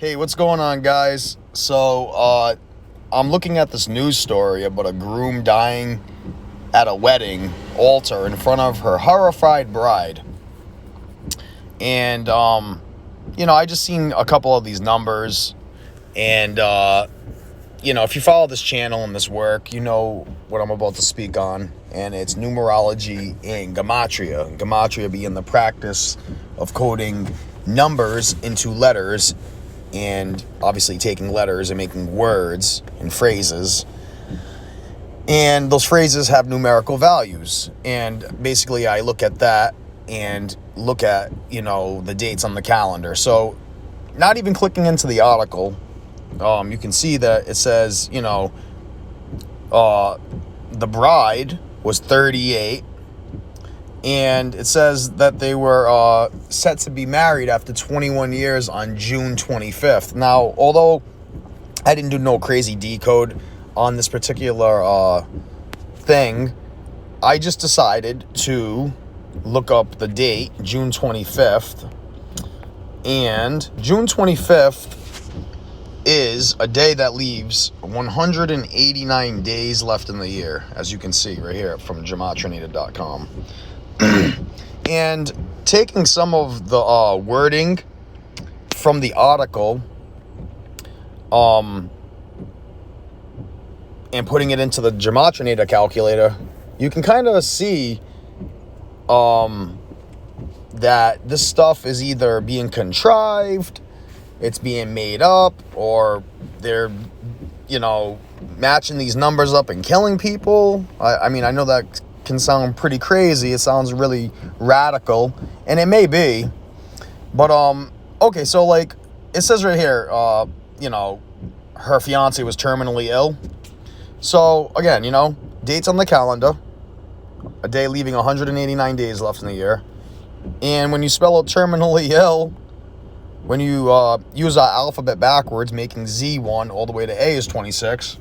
Hey, what's going on, guys? So, I'm looking at this news story about a groom dying at a wedding altar in front of her horrified bride. And, I just seen a couple of these numbers. And, if you follow this channel and this work, you know what I'm about to speak on. And it's numerology and gematria. Gematria being the practice of coding numbers into letters, and obviously taking letters and making words and phrases. And those phrases have numerical values. And basically I look at that and look at, the dates on the calendar. So not even clicking into the article, you can see that it says, the bride was 38. And it says that they were set to be married after 21 years on June 25th. Now, although I didn't do no crazy decode on this particular thing, I just decided to look up the date, June 25th. And June 25th is a day that leaves 189 days left in the year, as you can see right here from gematria.com. And taking some of the wording from the article and putting it into the Gematria calculator, you can kind of see that this stuff is either being contrived, it's being made up, or they're, matching these numbers up and killing people. I mean, I know that can sound pretty crazy. It sounds really radical, and it may be, but okay, so like it says right here, her fiance was terminally ill. So again, dates on the calendar, a day leaving 189 days left in the year. And when you spell out terminally ill, when you use our alphabet backwards, making Z1 all the way to A is 26,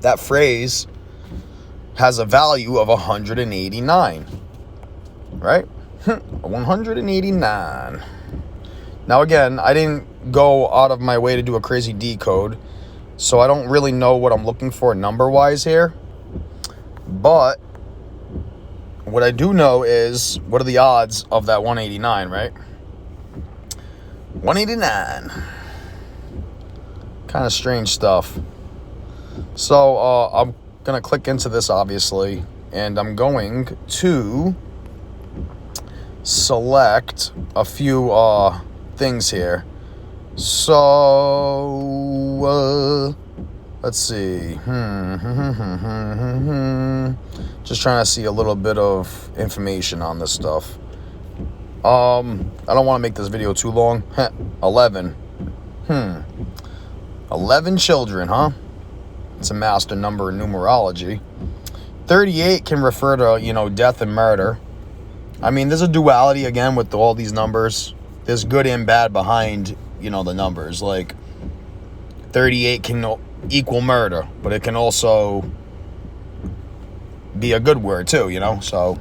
that phrase has a value of 189, right? 189. Now, again, I didn't go out of my way to do a crazy decode, so I don't really know what I'm looking for number-wise here. But what I do know is, what are the odds of that 189, right? 189. Kind of strange stuff. So, I'm going to click into this, obviously, and I'm going to select a few things here. So let's see. Just trying to see a little bit of information on this stuff. I don't want to make this video too long. 11. 11 children, huh? It's a master number in numerology. 38 can refer to, death and murder. I mean, there's a duality, again, with all these numbers. There's good and bad behind, the numbers. Like, 38 can equal murder, but it can also be a good word, too, So,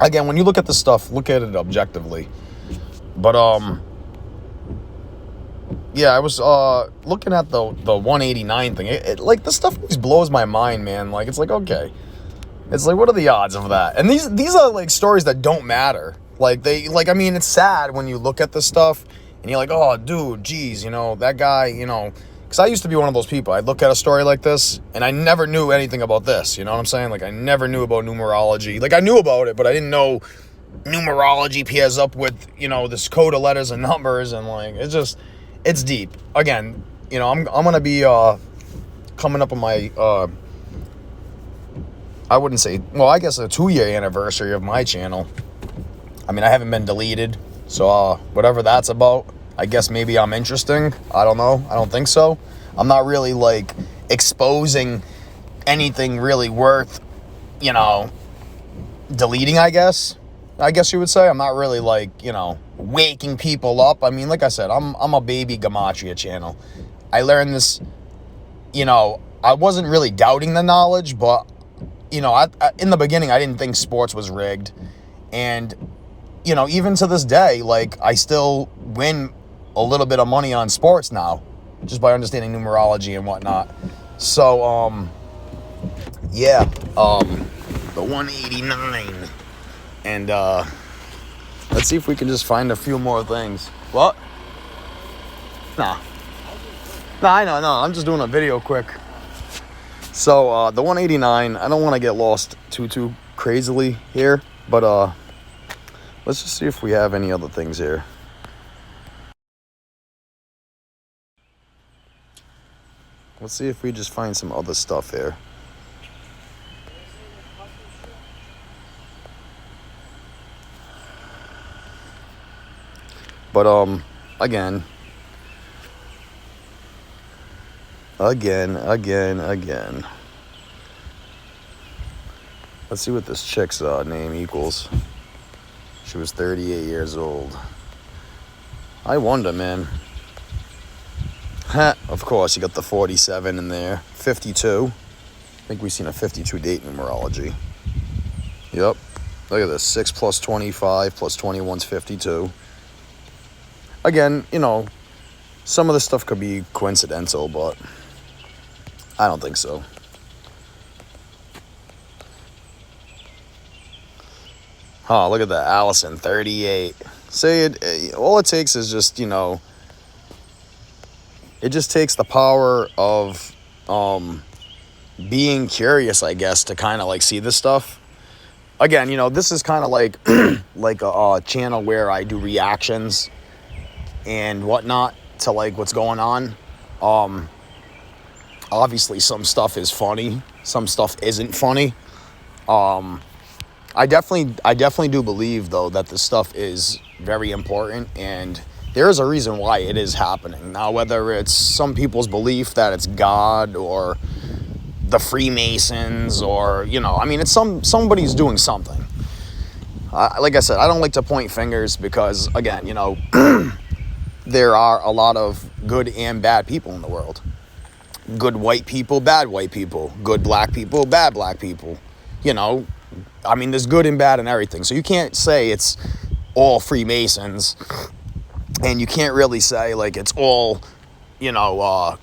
again, when you look at this stuff, look at it objectively. But, yeah, I was looking at the 189 thing. It like, this stuff always blows my mind, man. Like, it's like, okay, it's like, what are the odds of that? And these are like stories that don't matter. Like, I mean, it's sad when you look at this stuff and you're like, oh, dude, geez, that guy, because I used to be one of those people. I'd look at a story like this and I never knew anything about this. You know what I'm saying? Like, I never knew about numerology. Like, I knew about it, but I didn't know numerology pairs up with, this code of letters and numbers, and like, it's deep. Again, I'm going to be coming up on my, I wouldn't say, well, I guess a 2-year anniversary of my channel. I mean, I haven't been deleted, so whatever that's about, I guess maybe I'm interesting. I don't know. I don't think so. I'm not really, like, exposing anything really worth, deleting, I guess you would say. I'm not really, like, waking people up. I mean, like I said, I'm a baby gematria channel. I learned this, I wasn't really doubting the knowledge, but, in the beginning, I didn't think sports was rigged. And, even to this day, like, I still win a little bit of money on sports now, just by understanding numerology and whatnot. So, yeah, the 189. And, let's see if we can just find a few more things. What? Nah, I know, no, I'm just doing a video quick. So, the 189, I don't want to get lost too crazily here, but, let's just see if we have any other things here. Let's see if we just find some other stuff here. But, again. Let's see what this chick's name equals. She was 38 years old. I wonder, man. Of course, you got the 47 in there. 52. I think we've seen a 52 date numerology. Yep. Look at this. 6 plus 25 plus 21 is 52. Again, you know, some of this stuff could be coincidental, but I don't think so. Oh, look at that. Allison, 38. Say it, all it takes is just, you know, it just takes the power of being curious, I guess, to kind of like see this stuff. Again, you know, this is kind of like like a channel where I do reactions and whatnot to like what's going on. Obviously some stuff is funny, some stuff isn't funny. I definitely do believe though that this stuff is very important, and there is a reason why it is happening. Now, whether it's some people's belief that it's God or the Freemasons, or, you know, I mean, it's somebody's doing something. Like I said, I don't like to point fingers because, again, you know, there are a lot of good and bad people in the world. Good white people, bad white people. Good black people, bad black people. You know, I mean, there's good and bad in everything. So you can't say it's all Freemasons, and you can't really say, like, it's all, you know,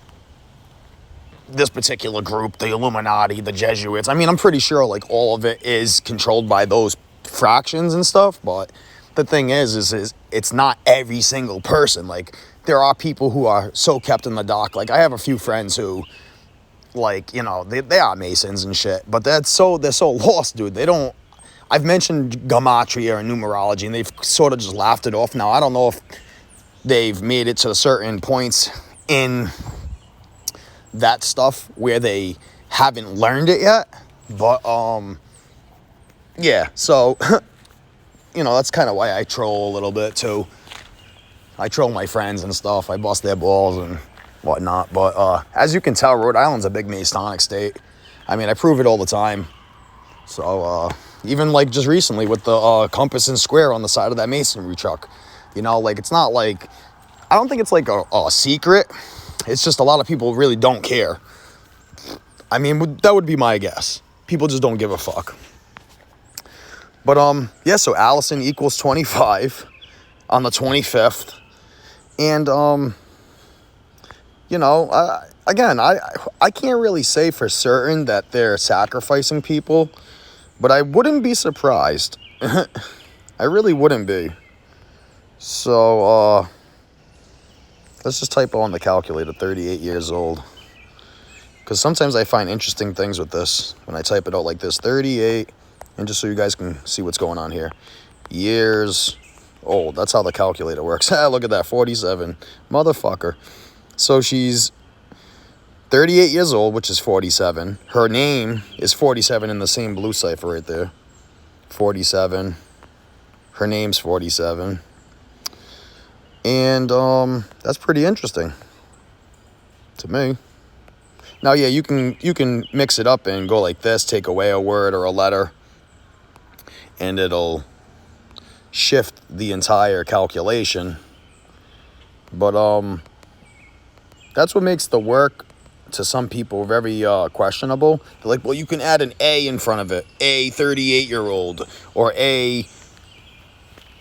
this particular group, the Illuminati, the Jesuits. I mean, I'm pretty sure, like, all of it is controlled by those fractions and stuff, but the thing is it's not every single person. Like, there are people who are so kept in the dark. Like, I have a few friends who, like, you know, they are Masons and shit, but they're so lost, dude. They don't, I've mentioned gematria and numerology, and they've sort of just laughed it off. Now, I don't know if they've made it to certain points in that stuff where they haven't learned it yet, but, yeah, so, you know, that's kind of why I troll a little bit, too. I troll my friends and stuff. I bust their balls and whatnot. But as you can tell, Rhode Island's a big Masonic state. I mean, I prove it all the time. So even like just recently with the compass and square on the side of that masonry truck, you know, like, it's not like, I don't think it's like a secret. It's just a lot of people really don't care. I mean, that would be my guess. People just don't give a fuck. But yeah, so Allison equals 25 on the 25th. And you know, again, I can't really say for certain that they're sacrificing people, but I wouldn't be surprised. I really wouldn't be. So, let's just type on the calculator, 38 years old. Because sometimes I find interesting things with this when I type it out like this, 38, and just so you guys can see what's going on here. Years old, that's how the calculator works. Look at that, 47, motherfucker. So she's 38 years old, which is 47. Her name is 47 in the same blue cipher right there. 47. Her name's 47. And that's pretty interesting to me. Now, yeah, you can mix it up and go like this, take away a word or a letter, and it'll shift the entire calculation. But that's what makes the work to some people very questionable. They're like, well, you can add an A in front of it, a 38-year-old, or a,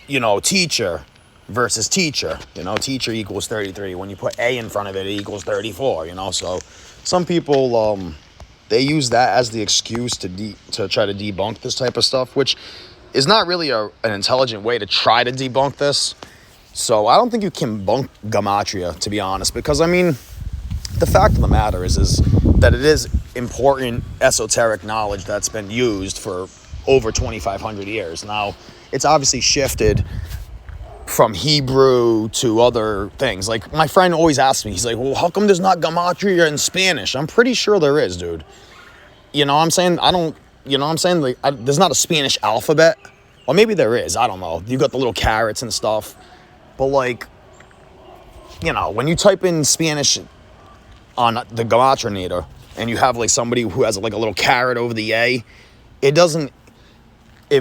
you know, teacher. versus teacher. You know, teacher equals 33. When you put A in front of it, it equals 34, you know? So some people, they use that as the excuse to try to debunk this type of stuff, which is not really an intelligent way to try to debunk this. So I don't think you can bunk gematria, to be honest, because, I mean, the fact of the matter is that it is important esoteric knowledge that's been used for over 2,500 years. Now, it's obviously shifted from Hebrew to other things. Like, my friend always asks me, he's like, well, how come there's not gematria in Spanish? I'm pretty sure there is, dude. You know what I'm saying? Like, there's not a Spanish alphabet. Or maybe there is, I don't know. You got the little carrots and stuff. But, like, you know, when you type in Spanish on the gematria and you have, like, somebody who has, like, a little carrot over the A, it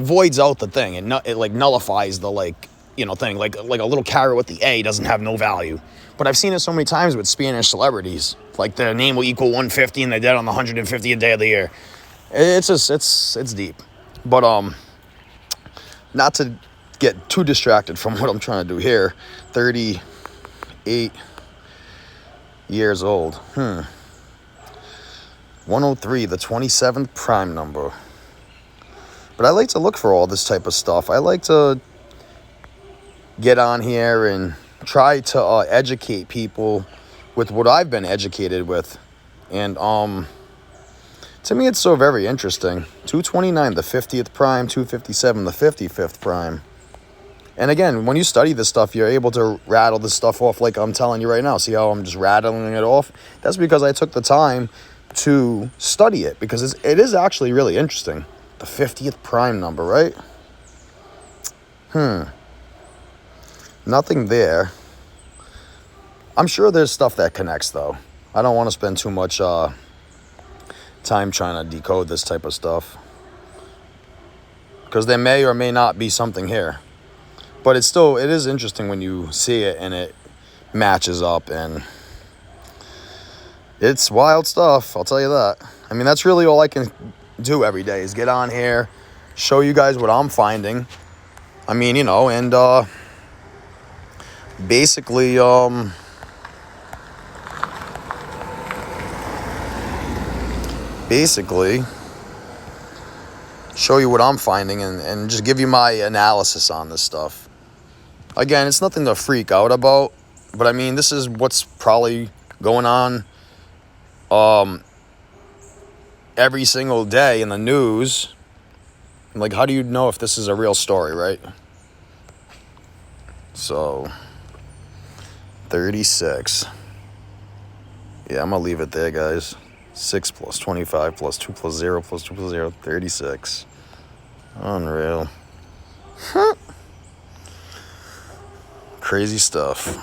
voids out the thing. It like, nullifies the, like, you know, thing. Like a little carrot with the A doesn't have no value. But I've seen it so many times with Spanish celebrities. Like, their name will equal 150 and they're dead on the 150th day of the year. It's just, it's deep. But, not to get too distracted from what I'm trying to do here. 38 years old. 103, the 27th prime number. But I like to look for all this type of stuff. I like to get on here and try to educate people with what I've been educated with. And to me, it's so very interesting. 229, the 50th prime. 257, the 55th prime. And again, when you study this stuff, you're able to rattle this stuff off like I'm telling you right now. See how I'm just rattling it off? That's because I took the time to study it, because it is actually really interesting. The 50th prime number, right? Nothing there. I'm sure there's stuff that connects, though. I don't want to spend too much time trying to decode this type of stuff, because there may or may not be something here. But it is interesting when you see it and it matches up, and it's wild stuff, I'll tell you that. I mean, that's really all I can do every day, is get on here, show you guys what I'm finding. I mean, you know, and basically show you what I'm finding and just give you my analysis on this stuff. Again, it's nothing to freak out about, but I mean, this is what's probably going on every single day in the news. Like, how do you know if this is a real story, right? So, 36. Yeah, I'm going to leave it there, guys. 6 plus 25 plus 2 plus 0 plus 2 plus 0, 36. Unreal. Crazy stuff.